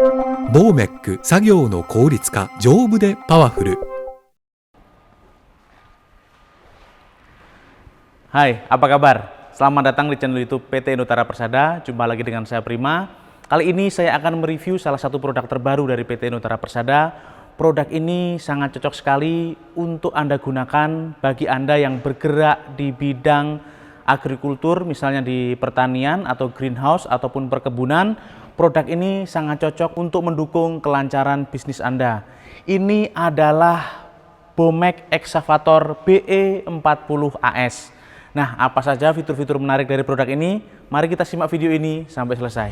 ボーメック作業の効率化、丈夫でパワフル。 Hai, apa kabar? Selamat datang di channel YouTube PT Nutara Persada. Jumpa lagi dengan saya Prima. Kali ini saya akan mereview salah satu produk terbaru dari PT Nutara Persada. Produk ini sangat cocok sekali untuk Anda gunakan bagi Anda yang bergerak di bidang agrikultur, misalnya di pertanian atau greenhouse ataupun perkebunan. Produk ini sangat cocok untuk mendukung kelancaran bisnis Anda. Ini adalah Bomek Excavator BE40AS. Nah, apa saja fitur-fitur menarik dari produk ini? Mari kita simak video ini sampai selesai.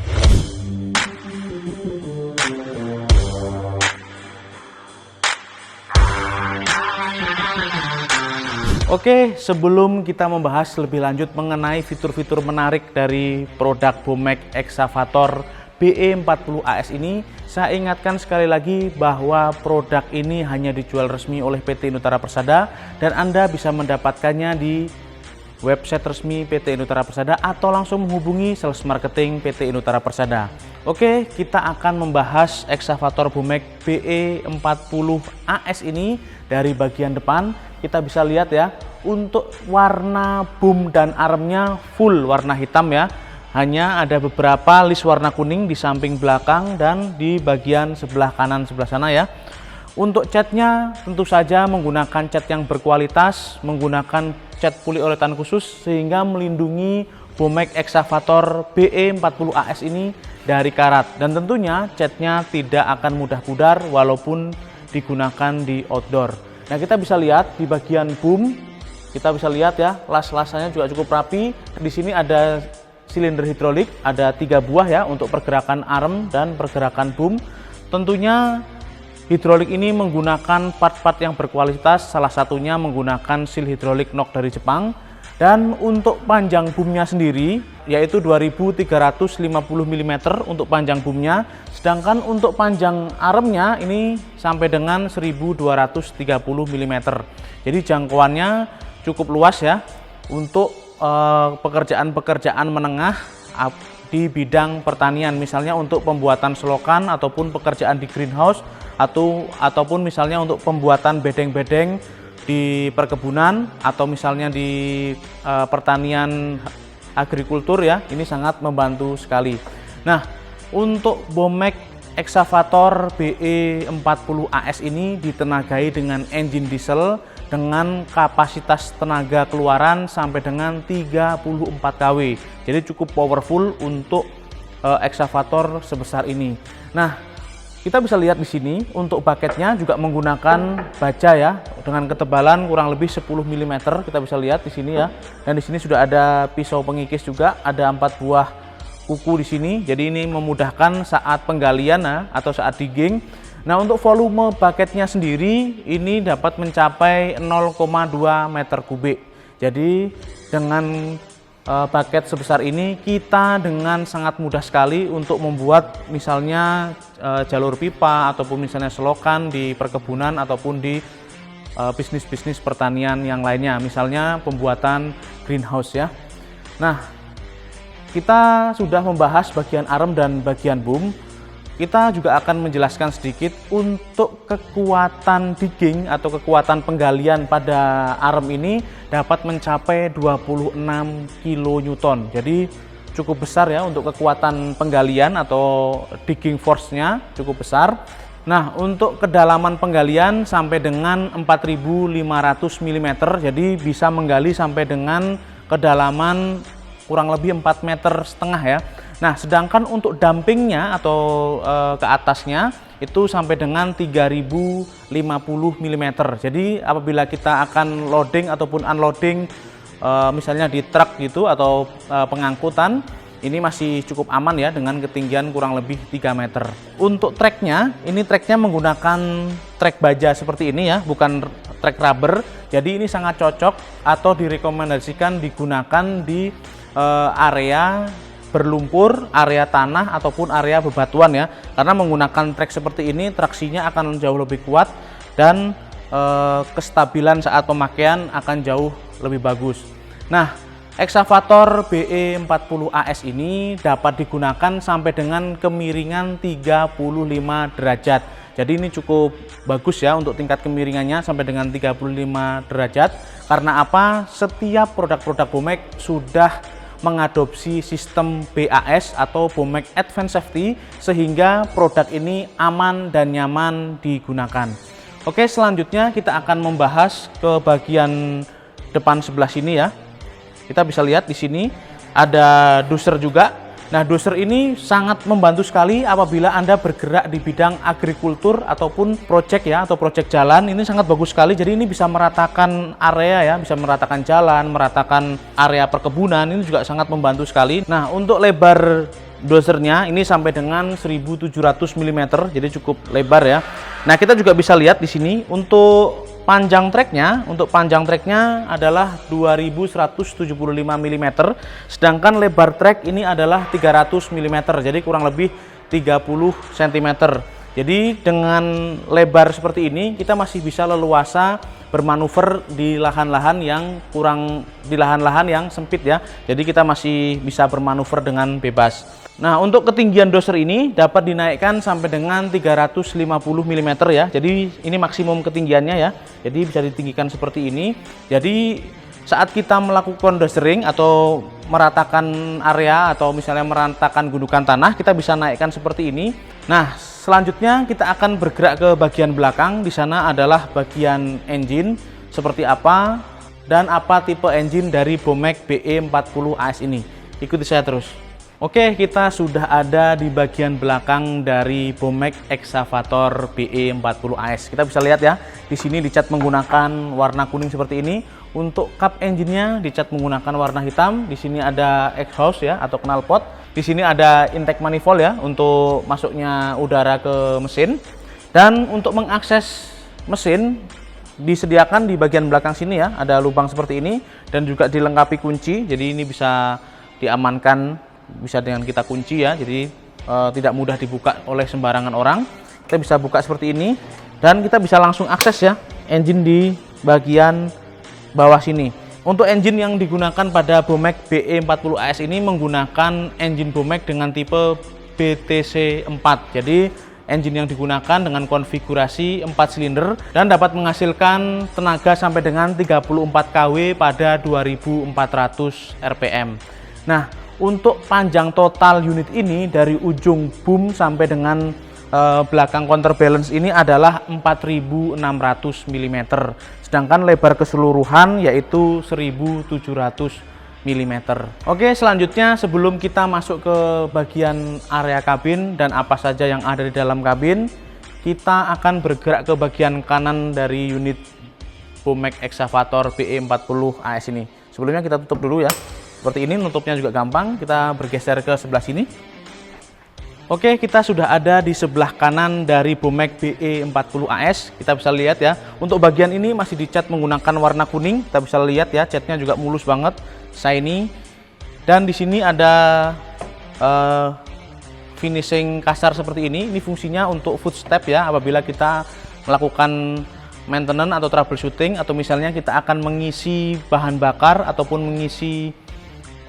Oke, sebelum kita membahas lebih lanjut mengenai fitur-fitur menarik dari produk Bomek Excavator BE40AS ini, saya ingatkan sekali lagi bahwa produk ini hanya dijual resmi oleh PT Nutara Persada dan Anda bisa mendapatkannya di website resmi PT Nutara Persada atau langsung menghubungi sales marketing PT Nutara Persada. Oke, kita akan membahas Excavator Bomek BE40AS ini. Dari bagian depan kita bisa lihat ya, untuk warna boom dan armnya full warna hitam ya. Hanya ada beberapa list warna kuning di samping belakang dan di bagian sebelah kanan sebelah sana ya. Untuk catnya tentu saja menggunakan cat yang berkualitas, menggunakan cat polioretan khusus sehingga melindungi Bomek Excavator BE40AS ini dari karat, dan tentunya catnya tidak akan mudah pudar walaupun digunakan di outdoor. Nah, kita bisa lihat di bagian boom, kita bisa lihat ya, las-lasannya juga cukup rapi. Di sini ada silinder hidrolik, ada 3 buah ya untuk pergerakan arm dan pergerakan boom. Tentunya hidrolik ini menggunakan part-part yang berkualitas, salah satunya menggunakan seal hidrolik NOK dari Jepang. Dan untuk panjang boomnya sendiri yaitu 2350 mm untuk panjang boomnya, sedangkan untuk panjang armnya ini sampai dengan 1230 mm. Jadi jangkauannya cukup luas ya untuk pekerjaan-pekerjaan menengah di bidang pertanian, misalnya untuk pembuatan selokan ataupun pekerjaan di greenhouse ataupun misalnya untuk pembuatan bedeng-bedeng di perkebunan atau misalnya di pertanian agrikultur ya. Ini sangat membantu sekali. Nah, untuk Bomek Excavator BE40AS ini ditenagai dengan engine diesel dengan kapasitas tenaga keluaran sampai dengan 34 kW. Jadi cukup powerful untuk excavator sebesar ini. Nah, kita bisa lihat di sini untuk baketnya juga menggunakan baja ya dengan ketebalan kurang lebih 10 mm. Kita bisa lihat di sini ya. Dan di sini sudah ada pisau pengikis juga, ada 4 buah kuku di sini. Jadi ini memudahkan saat penggalian atau saat digging. Nah, untuk volume baketnya sendiri ini dapat mencapai 0,2 meter kubik. Jadi dengan paket sebesar ini kita dengan sangat mudah sekali untuk membuat misalnya jalur pipa ataupun misalnya selokan di perkebunan ataupun di bisnis-bisnis pertanian yang lainnya, misalnya pembuatan greenhouse ya. Nah, kita sudah membahas bagian arm dan bagian boom. Kita juga akan menjelaskan sedikit untuk kekuatan digging atau kekuatan penggalian pada arm ini dapat mencapai 26 kN. Jadi cukup besar ya untuk kekuatan penggalian atau digging force-nya cukup besar. Nah, untuk kedalaman penggalian sampai dengan 4500 mm. Jadi bisa menggali sampai dengan kedalaman kurang lebih 4,5 meter ya. Nah, sedangkan untuk dumpingnya atau ke atasnya itu sampai dengan 3050 mm. Jadi apabila kita akan loading ataupun unloading misalnya di truk gitu atau pengangkutan, ini masih cukup aman ya dengan ketinggian kurang lebih 3 meter. Untuk treknya, ini treknya menggunakan trek baja seperti ini ya, bukan trek rubber. Jadi ini sangat cocok atau direkomendasikan digunakan di area berlumpur, area tanah ataupun area bebatuan ya, karena menggunakan trek seperti ini traksinya akan jauh lebih kuat dan kestabilan saat pemakaian akan jauh lebih bagus. Nah, Excavator BE40AS ini dapat digunakan sampai dengan kemiringan 35 derajat. Jadi ini cukup bagus ya untuk tingkat kemiringannya sampai dengan 35 derajat. Karena apa? Setiap produk-produk Bomek sudah mengadopsi sistem BAS atau Bomek Advanced Safety sehingga produk ini aman dan nyaman digunakan. Oke, selanjutnya kita akan membahas ke bagian depan sebelah sini ya. Kita bisa lihat di sini ada doser juga. Nah, doser ini sangat membantu sekali apabila Anda bergerak di bidang agrikultur ataupun proyek ya, atau proyek jalan. Ini sangat bagus sekali. Jadi ini bisa meratakan area ya, bisa meratakan jalan, meratakan area perkebunan. Ini juga sangat membantu sekali. Nah, untuk lebar dosernya ini sampai dengan 1700 mm, jadi cukup lebar ya. Nah, kita juga bisa lihat di sini untuk panjang treknya, adalah 2175 mm, sedangkan lebar trek ini adalah 300 mm, jadi kurang lebih 30 cm. Jadi dengan lebar seperti ini kita masih bisa leluasa bermanuver di lahan-lahan yang sempit ya. Jadi kita masih bisa bermanuver dengan bebas. Nah, untuk ketinggian doser ini dapat dinaikkan sampai dengan 350 mm ya. Jadi ini maksimum ketinggiannya ya. Jadi bisa ditinggikan seperti ini. Jadi saat kita melakukan dosering atau meratakan area atau misalnya meratakan gundukan tanah, kita bisa naikkan seperti ini. Nah, selanjutnya kita akan bergerak ke bagian belakang. Di sana adalah bagian engine seperti apa dan apa tipe engine dari Bomek BE40AS ini. Ikuti saya terus. Oke, kita sudah ada di bagian belakang dari Bomek Excavator BE40AS. Kita bisa lihat ya, di sini dicat menggunakan warna kuning seperti ini. Untuk kap engine-nya dicat menggunakan warna hitam. Di sini ada exhaust ya atau knalpot. Di sini ada intake manifold ya untuk masuknya udara ke mesin. Dan untuk mengakses mesin disediakan di bagian belakang sini ya, ada lubang seperti ini dan juga dilengkapi kunci. Jadi ini bisa diamankan, bisa dengan kita kunci ya, jadi tidak mudah dibuka oleh sembarangan orang. Kita bisa buka seperti ini dan kita bisa langsung akses ya engine di bagian bawah sini. Untuk engine yang digunakan pada Bomek BE40AS ini menggunakan engine Bomek dengan tipe BTC 4. Jadi engine yang digunakan dengan konfigurasi 4 silinder dan dapat menghasilkan tenaga sampai dengan 34 kW pada 2400 rpm. Nah, untuk panjang total unit ini dari ujung boom sampai dengan belakang counterbalance ini adalah 4600 mm. Sedangkan lebar keseluruhan yaitu 1700 mm. Oke, selanjutnya sebelum kita masuk ke bagian area kabin dan apa saja yang ada di dalam kabin, kita akan bergerak ke bagian kanan dari unit Bomek Excavator BE40AS ini. Sebelumnya kita tutup dulu ya. Seperti ini, nutupnya juga gampang. Kita bergeser ke sebelah sini. Oke, kita sudah ada di sebelah kanan dari Bomek BE40AS. Kita bisa lihat ya, untuk bagian ini masih dicat menggunakan warna kuning. Kita bisa lihat ya, catnya juga mulus banget, shiny. Dan di sini ada finishing kasar seperti ini. Ini fungsinya untuk footstep ya, apabila kita melakukan maintenance atau troubleshooting, atau misalnya kita akan mengisi bahan bakar ataupun mengisi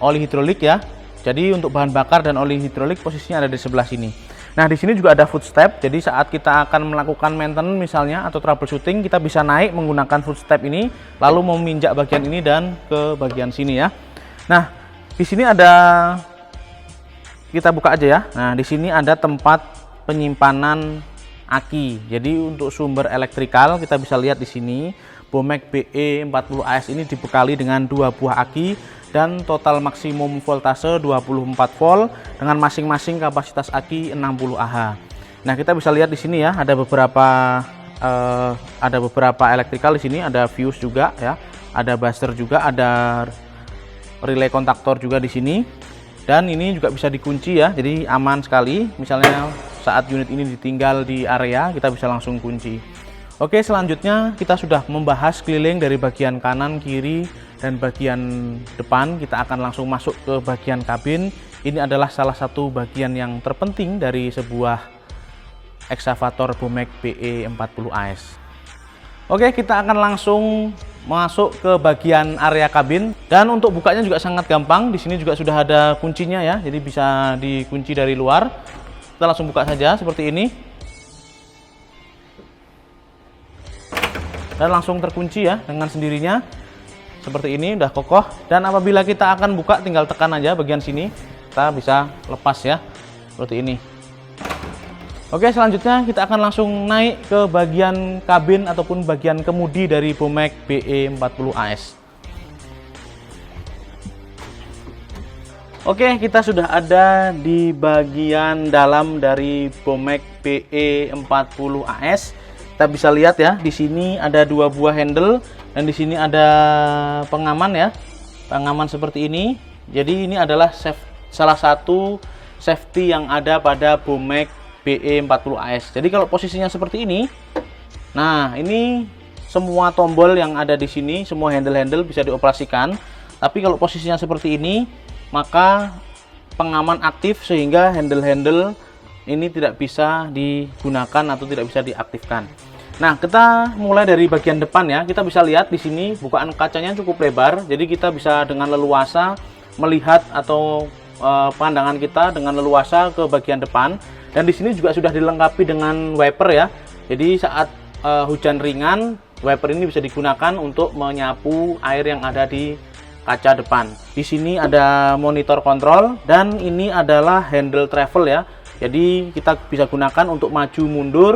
oli hidrolik ya. Jadi untuk bahan bakar dan oli hidrolik posisinya ada di sebelah sini. Nah, di sini juga ada footstep. Jadi saat kita akan melakukan maintenance misalnya atau troubleshooting, kita bisa naik menggunakan footstep ini, lalu meminjak bagian ini dan ke bagian sini ya. Nah, di sini ada, kita buka aja ya. Nah, di sini ada tempat penyimpanan aki. Jadi untuk sumber elektrikal kita bisa lihat di sini Bomek BE40AS ini dibekali dengan 2 buah aki dan total maksimum voltase 24 volt dengan masing-masing kapasitas aki 60 Ah. Nah, kita bisa lihat di sini ya, ada beberapa elektrikal di sini, ada fuse juga ya, ada buzzer juga, ada relay kontaktor juga di sini. Dan ini juga bisa dikunci ya, jadi aman sekali. Misalnya saat unit ini ditinggal di area, kita bisa langsung kunci. Oke, selanjutnya kita sudah membahas keliling dari bagian kanan, kiri, dan bagian depan. Kita akan langsung masuk ke bagian kabin. Ini adalah salah satu bagian yang terpenting dari sebuah Excavator Bomek BE40AS. Oke, kita akan langsung masuk ke bagian area kabin. Dan untuk bukanya juga sangat gampang. Di sini juga sudah ada kuncinya ya, jadi bisa dikunci dari luar. Kita langsung buka saja seperti ini. Dan langsung terkunci ya dengan sendirinya. Seperti ini, udah kokoh. Dan apabila kita akan buka, tinggal tekan aja bagian sini. Kita bisa lepas ya, seperti ini. Oke, selanjutnya kita akan langsung naik ke bagian kabin ataupun bagian kemudi dari Bomek BE40 AS. Oke, kita sudah ada di bagian dalam dari Bomek BE40 AS. Kita bisa lihat ya, di sini ada 2 buah handle dan di sini ada pengaman ya. Pengaman seperti ini. Jadi ini adalah salah satu safety yang ada pada Bomek BE40 AS. Jadi kalau posisinya seperti ini, nah ini semua tombol yang ada di sini, semua handle-handle bisa dioperasikan. Tapi kalau posisinya seperti ini, maka pengaman aktif sehingga handle-handle ini tidak bisa digunakan atau tidak bisa diaktifkan. Nah, kita mulai dari bagian depan ya. Kita bisa lihat di sini bukaan kacanya cukup lebar, jadi kita bisa dengan leluasa melihat atau pandangan kita dengan leluasa ke bagian depan. Dan di sini juga sudah dilengkapi dengan wiper ya. Jadi saat hujan ringan, wiper ini bisa digunakan untuk menyapu air yang ada di kaca depan. Di sini ada monitor kontrol dan ini adalah handle travel ya. Jadi kita bisa gunakan untuk maju mundur,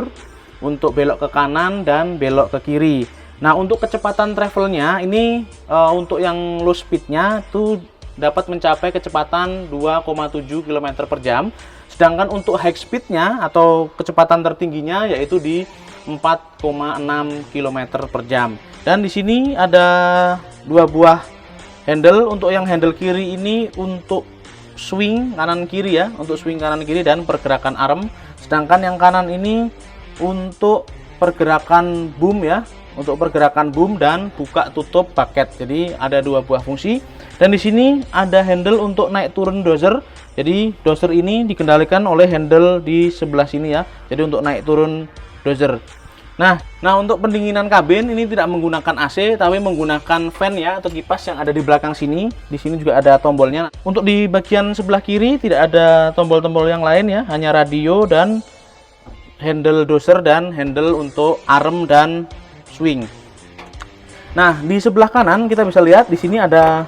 untuk belok ke kanan dan belok ke kiri. Nah, untuk kecepatan travelnya ini untuk yang low speednya itu dapat mencapai kecepatan 2,7 km per jam. Sedangkan untuk high speednya atau kecepatan tertingginya yaitu di 4,6 km per jam. Dan di sini ada 2 buah handle. Untuk yang handle kiri ini untuk swing kanan kiri ya, untuk swing kanan kiri dan pergerakan arm. Sedangkan yang kanan ini untuk pergerakan boom ya, untuk pergerakan boom dan buka tutup bucket. Jadi ada 2 buah fungsi. Dan di sini ada handle untuk naik turun dozer. Jadi dozer ini dikendalikan oleh handle di sebelah sini ya. Jadi untuk naik turun dozer. Nah untuk pendinginan kabin ini tidak menggunakan AC tapi menggunakan fan ya atau kipas yang ada di belakang sini. Di sini juga ada tombolnya. Untuk di bagian sebelah kiri tidak ada tombol-tombol yang lain ya, hanya radio dan handle dozer dan handle untuk arm dan swing. Nah, di sebelah kanan kita bisa lihat di sini ada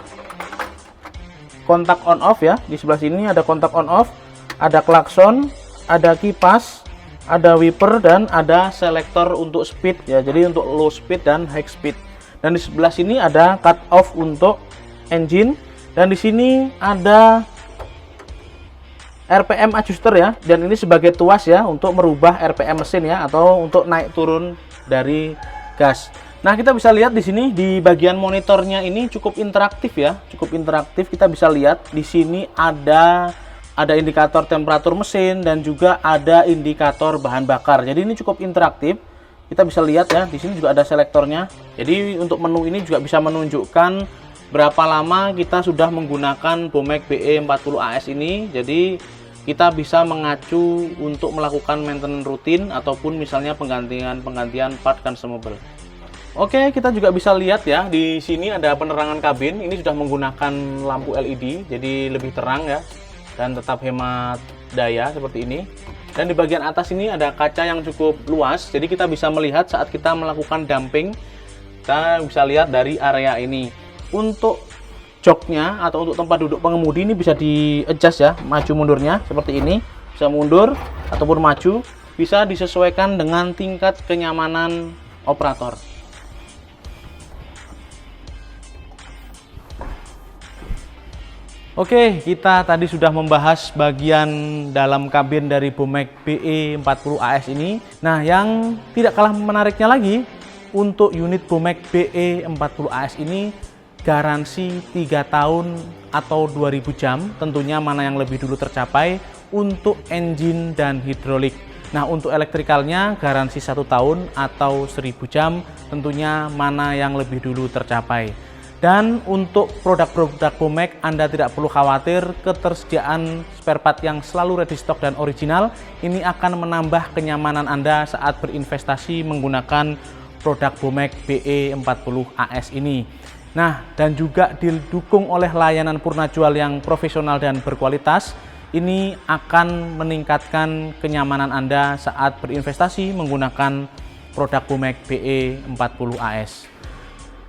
kontak on off ya. Di sebelah sini ada kontak on off, ada klakson, ada kipas, ada wiper dan ada selektor untuk speed ya. Jadi untuk low speed dan high speed. Dan di sebelah sini ada cut off untuk engine dan di sini ada RPM adjuster ya. Dan ini sebagai tuas ya untuk merubah RPM mesin ya atau untuk naik turun dari gas. Nah, kita bisa lihat di sini di bagian monitornya ini cukup interaktif ya, cukup interaktif. Kita bisa lihat di sini ada indikator temperatur mesin dan juga ada indikator bahan bakar. Jadi ini cukup interaktif. Kita bisa lihat ya, di sini juga ada selektornya. Jadi untuk menu ini juga bisa menunjukkan berapa lama kita sudah menggunakan Bomek BE40 AS ini. Jadi kita bisa mengacu untuk melakukan maintenance rutin ataupun misalnya penggantian part consumable. Oke, kita juga bisa lihat ya, di sini ada penerangan kabin. Ini sudah menggunakan lampu LED, jadi lebih terang ya, dan tetap hemat daya seperti ini. Dan di bagian atas ini ada kaca yang cukup luas, jadi kita bisa melihat saat kita melakukan dumping. Kita bisa lihat dari area ini. Untuk joknya atau untuk tempat duduk pengemudi ini bisa di-adjust ya, maju mundurnya seperti ini. Bisa mundur ataupun maju, bisa disesuaikan dengan tingkat kenyamanan operator. Oke, kita tadi sudah membahas bagian dalam kabin dari Bomek BE40 AS ini. Nah, yang tidak kalah menariknya lagi, untuk unit Bomek BE40 AS ini garansi 3 tahun atau 2000 jam, tentunya mana yang lebih dulu tercapai untuk engine dan hidrolik. Nah, untuk elektrikalnya garansi 1 tahun atau 1000 jam, tentunya mana yang lebih dulu tercapai. Dan untuk produk-produk Bomek Anda tidak perlu khawatir, ketersediaan spare part yang selalu ready stock dan original ini akan menambah kenyamanan Anda saat berinvestasi menggunakan produk Bomek BE40AS ini. Nah, dan juga didukung oleh layanan Purnajual yang profesional dan berkualitas, ini akan meningkatkan kenyamanan Anda saat berinvestasi menggunakan produk Bomek BE40AS.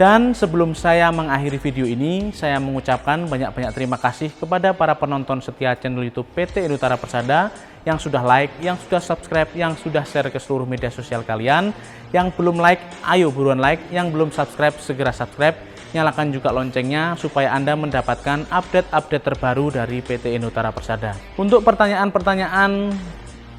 Dan sebelum saya mengakhiri video ini, saya mengucapkan banyak-banyak terima kasih kepada para penonton setia channel YouTube PT Inutara Persada yang sudah like, yang sudah subscribe, yang sudah share ke seluruh media sosial kalian. Yang belum like, ayo buruan like. Yang belum subscribe, segera subscribe. Nyalakan juga loncengnya supaya Anda mendapatkan update-update terbaru dari PT Inutara Persada. Untuk pertanyaan-pertanyaan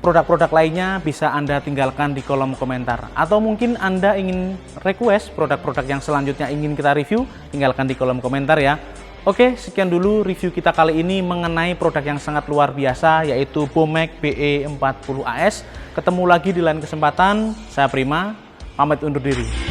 produk-produk lainnya bisa Anda tinggalkan di kolom komentar. Atau mungkin Anda ingin request produk-produk yang selanjutnya ingin kita review, tinggalkan di kolom komentar ya. Oke, sekian dulu review kita kali ini mengenai produk yang sangat luar biasa, yaitu Bomek BE40AS. Ketemu lagi di lain kesempatan, saya Prima, pamit undur diri.